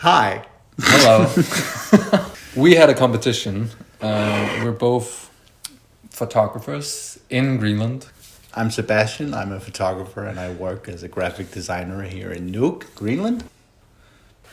Hi. Hello. We had a competition. We're both photographers in Greenland. I'm Sebastian. I'm a photographer and I work as a graphic designer here in Nuuk, Greenland.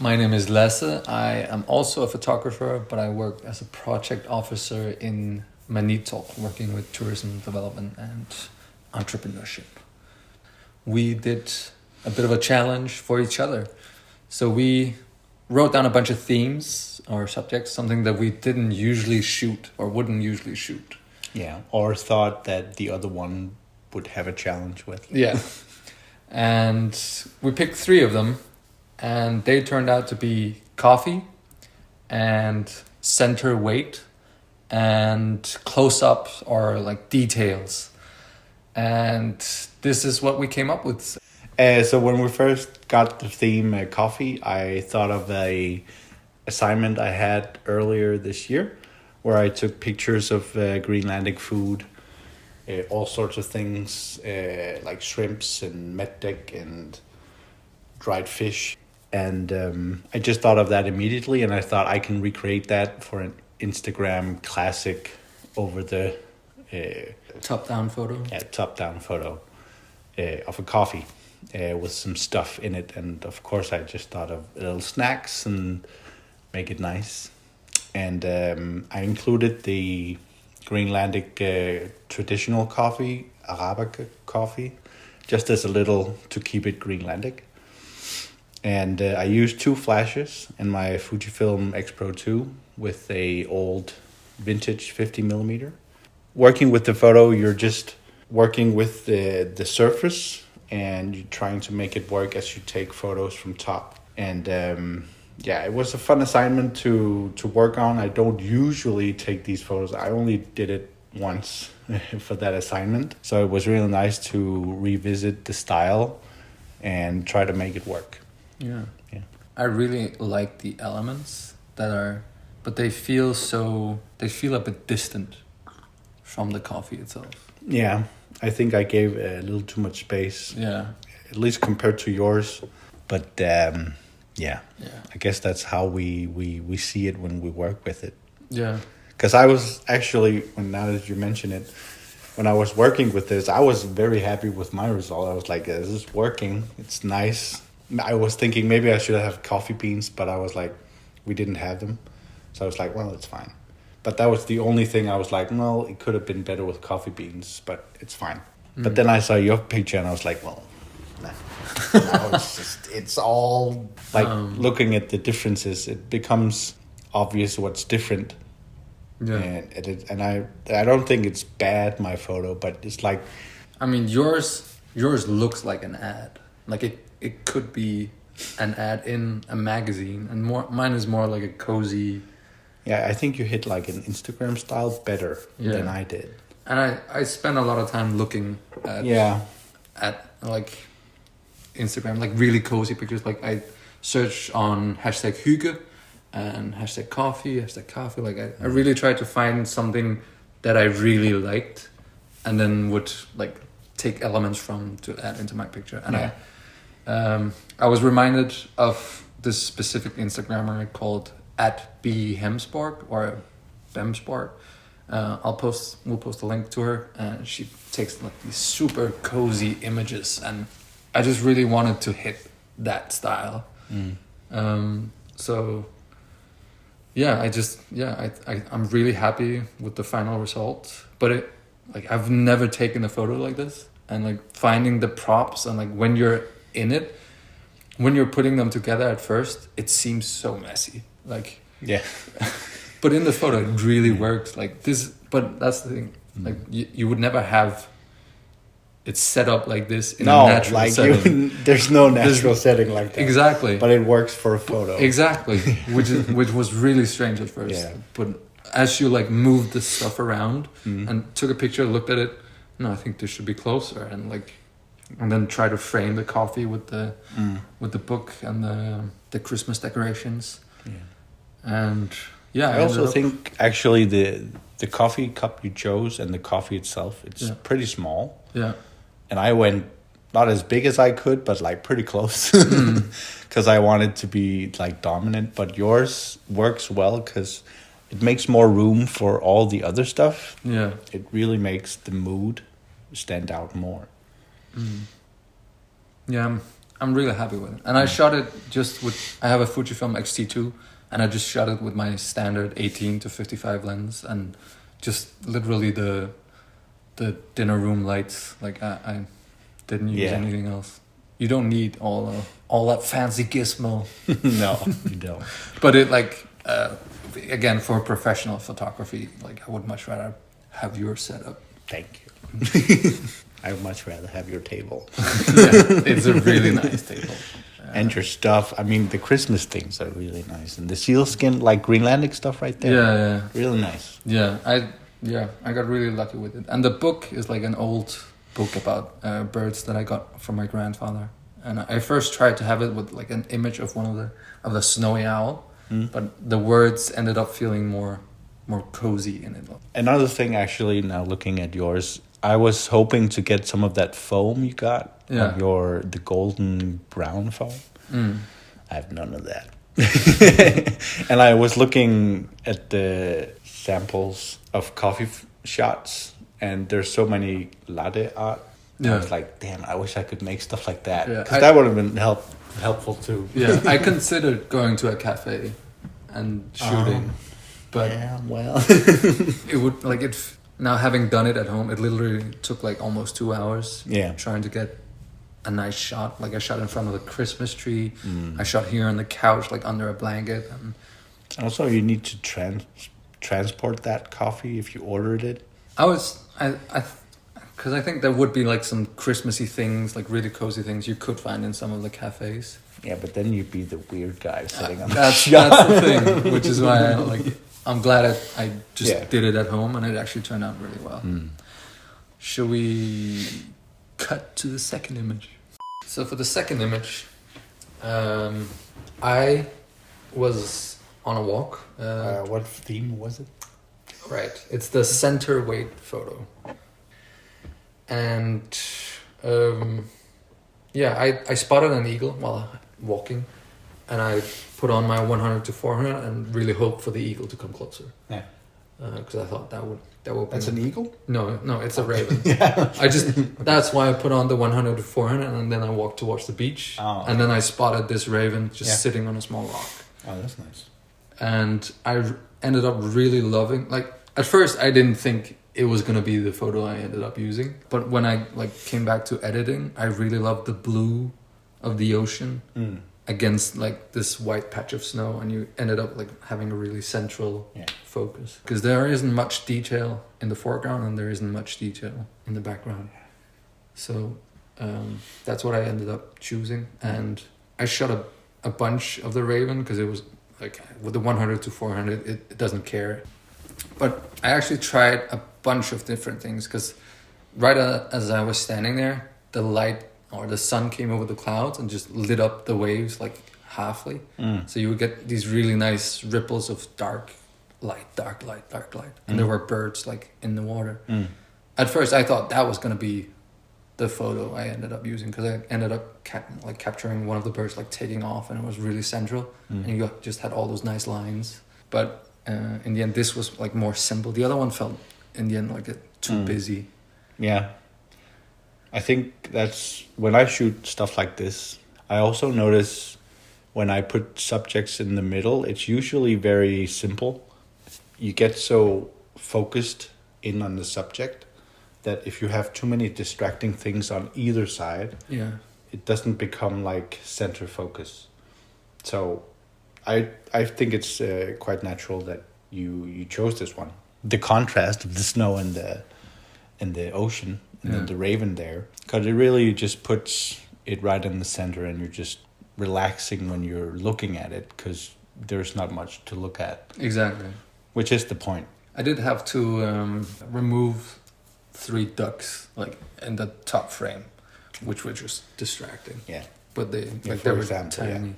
My name is Lasse. I am also a photographer, but I work as a project officer in Maniitsoq, working with tourism development and entrepreneurship. We did a bit of a challenge for each other. So we wrote down a bunch of themes or subjects, something that we didn't usually shoot or wouldn't usually shoot. Yeah, or thought that the other one would have a challenge with. Yeah. And we picked 3 of them, and they turned out to be coffee and center weight and close-ups or like details. And this is what we came up with. So when we first got the theme coffee, I thought of a assignment I had earlier this year where I took pictures of Greenlandic food, all sorts of things like shrimps and metdek and dried fish. And I just thought of that immediately, and I thought I can recreate that for an Instagram classic over the Top-down photo. Yeah, top-down photo of a coffee with some stuff in it. And of course, I just thought of little snacks and make it nice. And I included the Greenlandic traditional coffee, Arabica coffee, just as a little to keep it Greenlandic. And I used 2 flashes in my Fujifilm X Pro 2 with a old vintage 50mm. Working with the photo, you're just working with the surface and you're trying to make it work as you take photos from top. And it was a fun assignment to work on. I don't usually take these photos. I only did it once for that assignment. So it was really nice to revisit the style and try to make it work. Yeah. I really like the elements but they feel a bit distant from the coffee itself. Yeah, I think I gave a little too much space. Yeah. At least compared to yours. But I guess that's how we see it when we work with it. Yeah. Because I was actually, now that you mention it, when I was working with this, I was very happy with my result. I was like, this is working. It's nice. I was thinking maybe I should have coffee beans, but I was like, we didn't have them. So I was like, well, it's fine. But that was the only thing I was like, no, it could have been better with coffee beans, but it's fine. But then I saw your picture and I was like, well, nah. Now it's all like looking at the differences. It becomes obvious what's different. Yeah. And I don't think it's bad, my photo, but it's like, I mean, yours looks like an ad. Like it could be an ad in a magazine, and mine is more like a cozy. Yeah, I think you hit like an Instagram style better than I did. And I spend a lot of time looking at like Instagram, like really cozy pictures. Like I search on #hygge and #coffee. Like I really tried to find something that I really liked, and then would like take elements from to add into my picture. And I was reminded of this specific Instagrammer called @BHemsborg or Bemsborg. We'll post a link to her, and she takes like these super cozy images, and I just really wanted to hit that style. I'm really happy with the final result. But I've never taken a photo like this, and like finding the props and like when you're in it, when you're putting them together at first, it seems so messy. Like but in the photo it really works like this. But that's the thing, like you would never have it set up like this in a natural setting. There's no natural setting like that. Exactly. But it works for a photo. Exactly. which was really strange at first. Yeah. But as you like moved the stuff around and took a picture, looked at it, no, I think this should be closer, and then try to frame the coffee with the book and the Christmas decorations. And I also think actually the coffee cup you chose and the coffee itself, it's pretty small. Yeah. And I went not as big as I could, but like pretty close. Because I wanted to be like dominant. But yours works well because it makes more room for all the other stuff. Yeah. It really makes the mood stand out more. Yeah, I'm really happy with it. And I shot it just with, I have a Fujifilm X-T2, and I just shot it with my standard 18 to 55 lens, and just literally the dinner room lights. Like I didn't use anything else. You don't need all that fancy gizmo. No, you don't. But it like again, for professional photography, like I would much rather have your setup. Thank you. I would much rather have your table. Yeah, it's a really nice table. And your stuff. I mean, the Christmas things are really nice. And the sealskin, like Greenlandic stuff right there. Yeah. Really nice. Yeah, I got really lucky with it. And the book is like an old book about birds that I got from my grandfather. And I first tried to have it with like an image of of the snowy owl, but the words ended up feeling more cozy in it. Another thing, actually, now looking at yours, I was hoping to get some of that foam you got. Yeah. The golden brown foam. I have none of that. And I was looking at the samples of coffee shots, and there's so many latte art. Yeah. I was like, damn, I wish I could make stuff like that. Yeah, Because that would have been helpful too. Yeah, I considered going to a cafe and shooting, but yeah, well, it would like it. Now having done it at home, it literally took like almost 2 hours. Yeah. Trying to get a nice shot. Like I shot in front of the Christmas tree. I shot here on the couch, like under a blanket. And also, you need to transport that coffee if you ordered it. Because I think there would be like some Christmassy things, like really cozy things you could find in some of the cafes. Yeah, but then you'd be the weird guy sitting on the That's shot. the thing, which is why I'm glad I just did it at home, and it actually turned out really well. Shall we cut to the second image? So for the second image, I was on a walk. What theme was it? Right, it's the center weight photo. And I spotted an eagle while walking, and I put on my 100 to 400 and really hoped for the eagle to come closer. Yeah. Because I thought that would. That's an eagle? No, it's a raven. Yeah. That's why I put on the 100 to 400, and then I walked towards the beach, and then I spotted this raven just sitting on a small rock. Oh, that's nice. And I ended up really loving. Like at first, I didn't think it was gonna be the photo I ended up using, but when I came back to editing, I really loved the blue of the ocean against like this white patch of snow, and you ended up like having a really central focus, because there isn't much detail in the foreground and there isn't much detail in the background. So that's what I ended up choosing, and I shot a bunch of the raven because it was like with the 100 to 400 it doesn't care. But I actually tried a bunch of different things, because right as I was standing there, the light or the sun came over the clouds and just lit up the waves like halfly. So you would get these really nice ripples of dark light. And there were birds like in the water. At first I thought that was going to be the photo I ended up using, because I ended up capturing one of the birds like taking off, and it was really central, and you just had all those nice lines. But in the end, this was like more simple. The other one felt in the end like too busy. Yeah. I think that's when I shoot stuff like this, I also notice when I put subjects in the middle, it's usually very simple. You get so focused in on the subject that if you have too many distracting things on either side, it doesn't become like center focus. So I think it's quite natural that you chose this one. The contrast of the snow and the ocean and then the raven there, because it really just puts it right in the center, and you're just relaxing when you're looking at it, because there's not much to look at. Exactly. Which is the point. I did have to remove 3 ducks like in the top frame, which were just distracting. Yeah. But they for were example, tiny.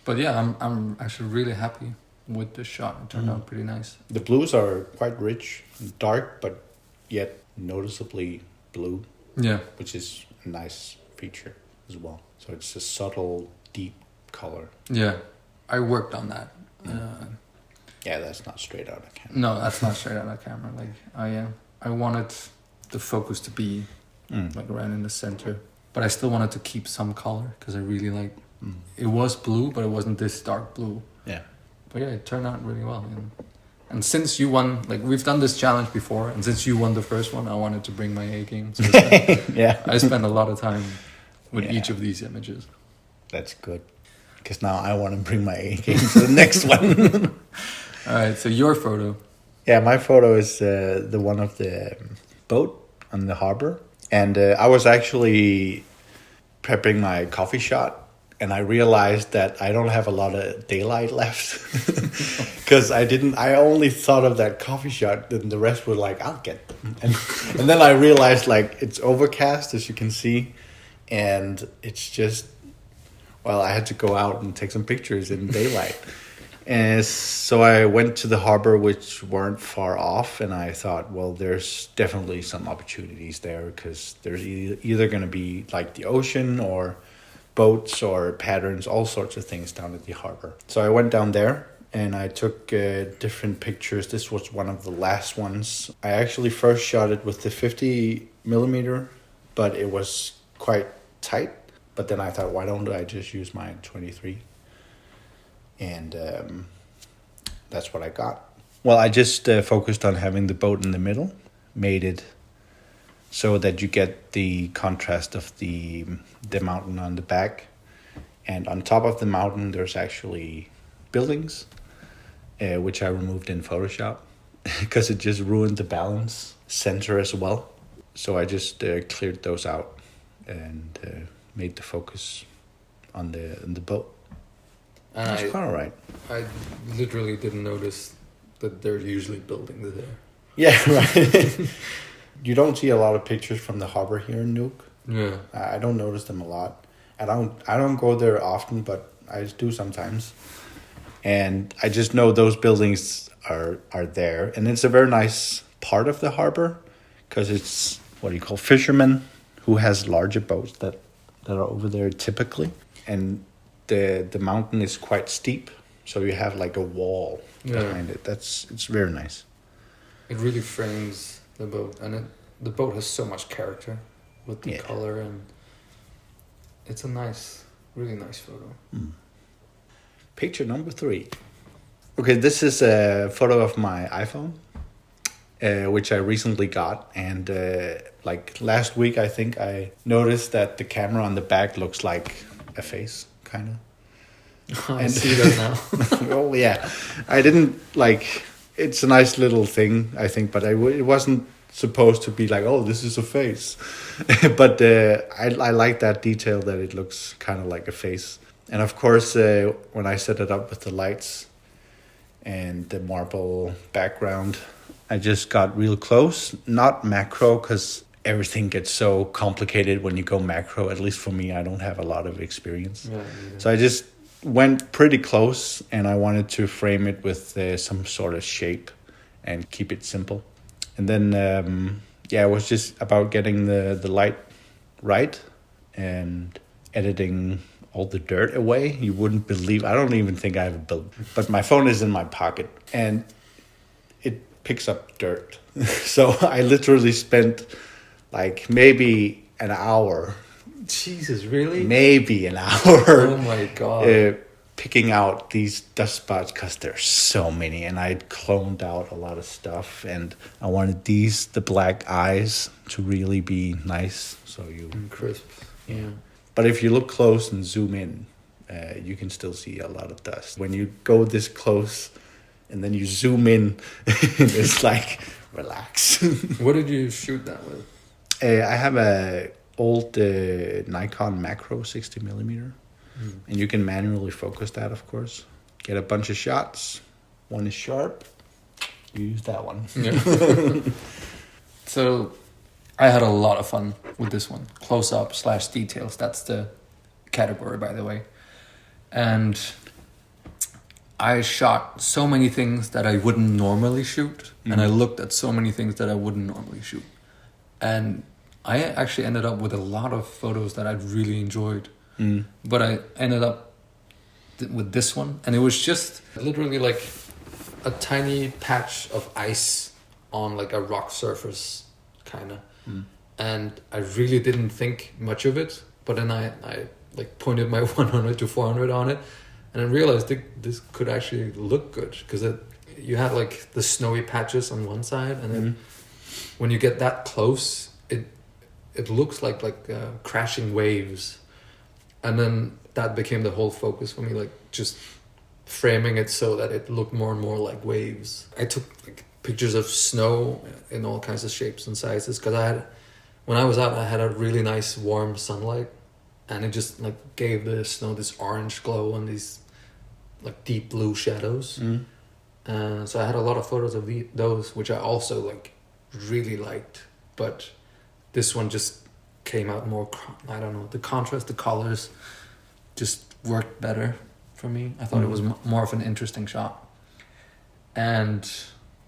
But yeah, I'm actually really happy with the shot. It turned out pretty nice. The blues are quite rich and dark, but yet noticeably blue. Yeah. Which is a nice feature as well. So it's a subtle, deep color. Yeah, I worked on that. Yeah, that's not straight out of camera. No, that's not straight out of camera. Like I wanted the focus to be like around in the center, but I still wanted to keep some color because I really like. It was blue, but it wasn't this dark blue. Yeah. But yeah, it turned out really well. And since you won, like we've done this challenge before, and since you won the first one, I wanted to bring my A game. So I spent a lot of time with each of these images. That's good, because now I want to bring my A game to the next one. All right, so your photo. Yeah, my photo is the one of the boat on the harbor, and I was actually prepping my coffee shot. And I realized that I don't have a lot of daylight left because I only thought of that coffee shot, and the rest were like, I'll get them. And then I realized like it's overcast, as you can see, and it's just, well, I had to go out and take some pictures in daylight. And so I went to the harbor, which weren't far off, and I thought, well, there's definitely some opportunities there because there's either going to be like the ocean or boats or patterns, all sorts of things down at the harbor. So I went down there and I took different pictures. This was one of the last ones. I actually first shot it with the 50 millimeter, but it was quite tight. But then I thought, why don't I just use my 23? And that's what I got. Well, I just focused on having the boat in the middle, made it so that you get the contrast of the mountain on the back. And on top of the mountain, there's actually buildings, which I removed in Photoshop because it just ruined the balance center as well. So I just cleared those out and made the focus on the boat. And it's quite all right. I literally didn't notice that they're usually buildings there. Yeah, right. You don't see a lot of pictures from the harbor here in Nuuk. Yeah. I don't notice them a lot. I don't go there often, but I do sometimes. And I just know those buildings are there. And it's a very nice part of the harbor because it's what you call fishermen who has larger boats that are over there typically. And the mountain is quite steep, so you have like a wall behind it. It's very nice. It really frames the boat, and the boat has so much character with the color, and it's a really nice photo. Picture number 3. Okay, this is a photo of my iPhone, which I recently got, and like last week I think I noticed that the camera on the back looks like a face, kind of. I see that now. Oh yeah, I didn't like. It's a nice little thing, I think, but it wasn't supposed to be like, oh, this is a face. But I like that detail that it looks kind of like a face. And of course, when I set it up with the lights and the marble background, I just got real close, not macro, because everything gets so complicated when you go macro. At least for me, I don't have a lot of experience. Yeah. So I just went pretty close, and I wanted to frame it with some sort of shape and keep it simple. And then, it was just about getting the light right and editing all the dirt away. You wouldn't believe, I don't even think I have a build, but my phone is in my pocket and it picks up dirt. So I literally spent like maybe an hour. Jesus, really? Maybe an hour. Oh my God. Picking out these dust spots because there's so many, and I cloned out a lot of stuff, and I wanted the black eyes to really be nice. So and crisp. Yeah. But if you look close and zoom in, you can still see a lot of dust. When you go this close and then you zoom in, it's like, relax. What did you shoot that with? I have a old Nikon macro 60 millimeter. And you can manually focus that, of course. Get a bunch of shots. One is sharp. You use that one. Yeah. So I had a lot of fun with this one. Close-up / details. That's the category, by the way. And I shot so many things that I wouldn't normally shoot. And I looked at so many things that I wouldn't normally shoot. And I actually ended up with a lot of photos that I really enjoyed. Mm. But I ended up with this one, and it was just literally like a tiny patch of ice on like a rock surface, kind of. Mm. And I really didn't think much of it, but then I like pointed my 100 to 400 on it, and I realized this could actually look good, because you had like the snowy patches on one side, and then when you get that close, it looks like crashing waves, and then that became the whole focus for me, like just framing it so that it looked more and more like waves. I took like pictures of snow in all kinds of shapes and sizes, because when I was out, I had a really nice warm sunlight, and it just like gave the snow this orange glow and these like deep blue shadows. So I had a lot of photos of those, which I also like really liked, but this one just came out more, I don't know, the contrast, the colors just worked better for me. I thought it was more of an interesting shot, and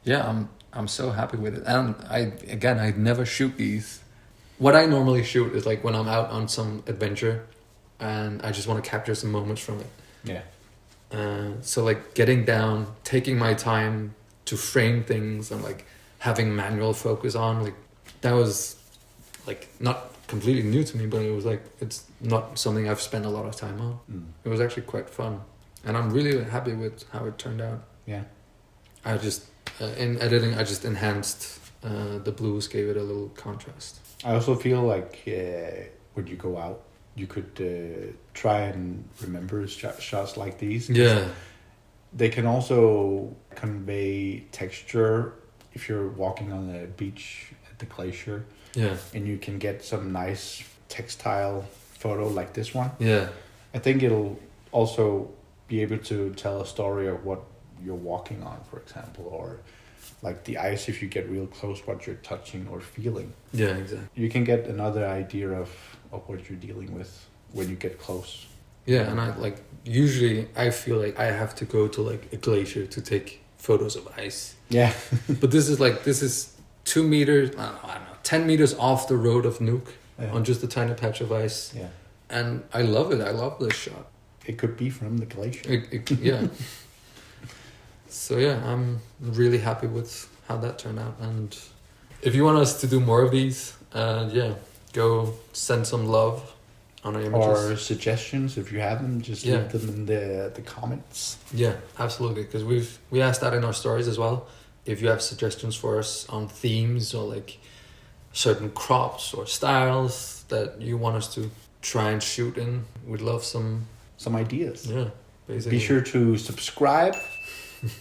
yeah, I'm so happy with it. And I never shoot these. What I normally shoot is like when I'm out on some adventure and I just want to capture some moments from it. Yeah. So like getting down, taking my time to frame things, and like having manual focus on, like that was like not completely new to me, but it was like, it's not something I've spent a lot of time on. It was actually quite fun, and I'm really happy with how it turned out. Yeah. I just in editing, I just enhanced the blues, gave it a little contrast. I also feel like when you go out, you could try and remember shots like these. Yeah. They can also convey texture if you're walking on a beach at the glacier. Yeah. And you can get some nice textile photo like this one. Yeah. I think it'll also be able to tell a story of what you're walking on, for example, or like the ice, if you get real close, what you're touching or feeling. Yeah, exactly. You can get another idea of what you're dealing with when you get close. Yeah, and I like, usually I feel like I have to go to like a glacier to take photos of ice. Yeah. But this is 2 meters, I don't know, 10 meters off the road of Nuuk, on just a tiny patch of ice. Yeah. And I love it. I love this shot. It could be from the glacier. Yeah. So yeah, I'm really happy with how that turned out. And if you want us to do more of these, go send some love on our images. Or suggestions, if you have them, just leave them in the comments. Yeah, absolutely. Because we asked that in our stories as well. If you have suggestions for us on themes or like certain crops or styles that you want us to try and shoot in, we'd love some ideas. Yeah, basically. Be sure to subscribe.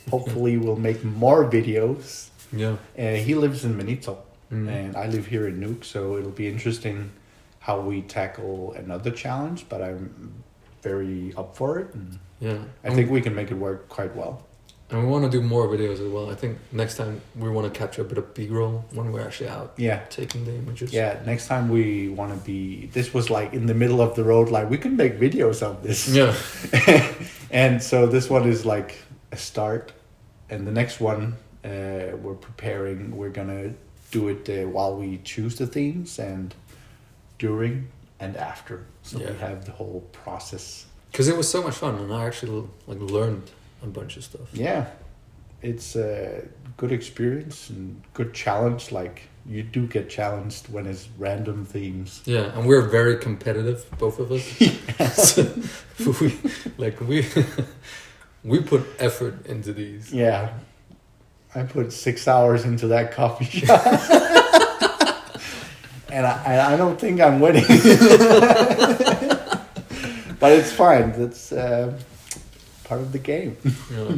Hopefully we'll make more videos. Yeah. He lives in Manito, and I live here in Nuuk, so it'll be interesting how we tackle another challenge, but I'm very up for it. And yeah. I think we can make it work quite well. And we want to do more videos as well. I think next time we want to capture a bit of B-roll when we're actually out taking the images. Yeah, next time we want to be... This was like in the middle of the road, like we can make videos of this. Yeah. And so this one is like a start. And the next one we're preparing, we're going to do it while we choose the themes and during and after. So we have the whole process. Because it was so much fun, and I actually like learned a bunch of stuff. Yeah, it's a good experience and good challenge. Like you do get challenged when it's random themes. Yeah, and we're very competitive, both of us. So we put effort into these. Yeah, I put 6 hours into that coffee shop, and I don't think I'm winning. But it's fine. That's part of the game. Yeah.